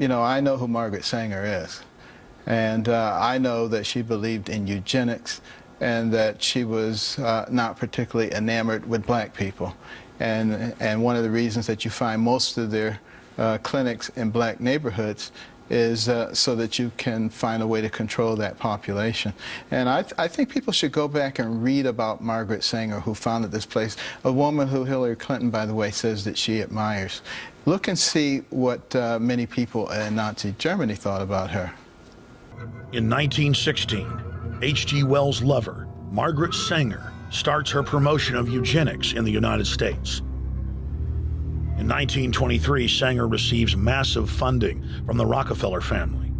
you know, I know who Margaret Sanger is. And I know that she believed in eugenics and that she was not particularly enamored with black people. And one of the reasons that you find most of their clinics in black neighborhoods is so that you can find a way to control that population. And I think people should go back and read about Margaret Sanger, who founded this place, a woman who Hillary Clinton, by the way, says that she admires. Look and see what many people in Nazi Germany thought about her. In 1916, H.G. Wells' lover, Margaret Sanger, starts her promotion of eugenics in the United States. In 1923, Sanger receives massive funding from the Rockefeller family.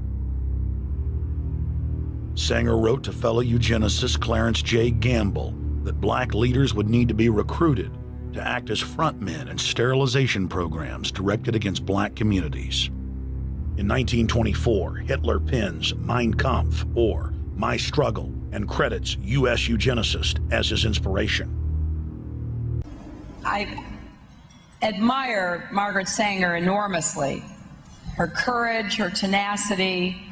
Sanger wrote to fellow eugenicist Clarence J. Gamble that black leaders would need to be recruited to act as frontmen in sterilization programs directed against black communities. In 1924, Hitler pens Mein Kampf, or My Struggle, and credits U.S. eugenicist as his inspiration. I admire Margaret Sanger enormously. Her courage, her tenacity,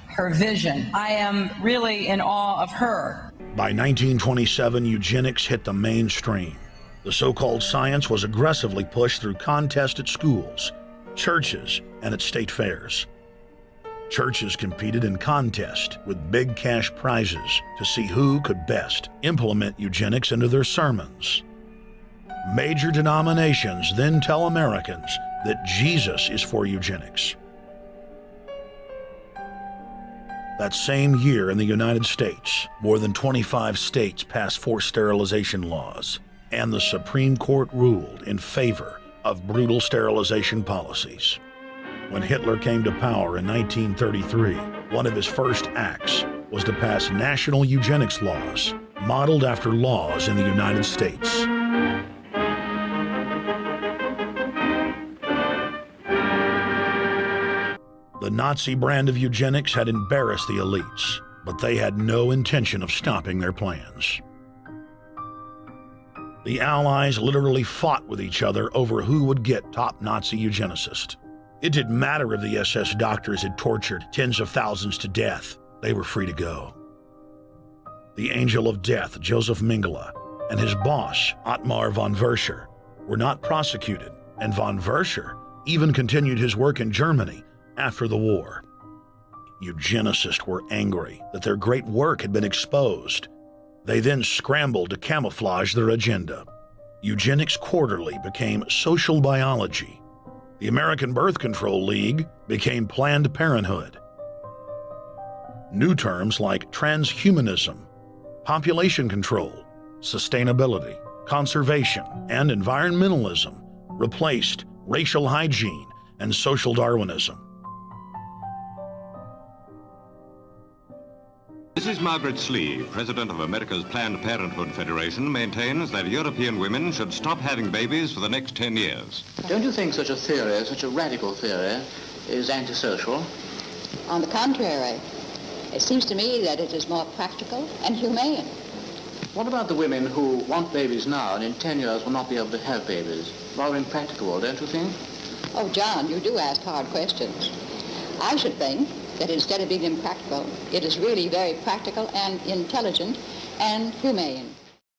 her vision. I am really in awe of her. By 1927, eugenics hit the mainstream. The so-called science was aggressively pushed through contests at schools, churches, and at state fairs. Churches competed in contests with big cash prizes to see who could best implement eugenics into their sermons. Major denominations then tell Americans that Jesus is for eugenics. That same year in the United States, more than 25 states passed forced sterilization laws, and the Supreme Court ruled in favor of brutal sterilization policies. When Hitler came to power in 1933, one of his first acts was to pass national eugenics laws, modeled after laws in the United States. The Nazi brand of eugenics had embarrassed the elites, but they had no intention of stopping their plans. The Allies literally fought with each other over who would get top Nazi eugenicist. It didn't matter if the SS doctors had tortured tens of thousands to death. They were free to go. The Angel of Death, Joseph Mengele, and his boss, Ottmar von Verscher, were not prosecuted, and von Verscher even continued his work in Germany after the war. Eugenicists were angry that their great work had been exposed. They then scrambled to camouflage their agenda. Eugenics Quarterly became Social Biology. The American Birth Control League became Planned Parenthood. New terms like transhumanism, population control, sustainability, conservation, and environmentalism replaced racial hygiene and social Darwinism. Mrs. Margaret Slee, president of America's Planned Parenthood Federation, maintains that European women should stop having babies for the next 10 years. Don't you think such a theory, such a radical theory, is antisocial? On the contrary, it seems to me that it is more practical and humane. What about the women who want babies now and in 10 years will not be able to have babies? Rather impractical, don't you think? Oh, John, you do ask hard questions. I should think that instead of being impractical, it is really very practical and intelligent and humane.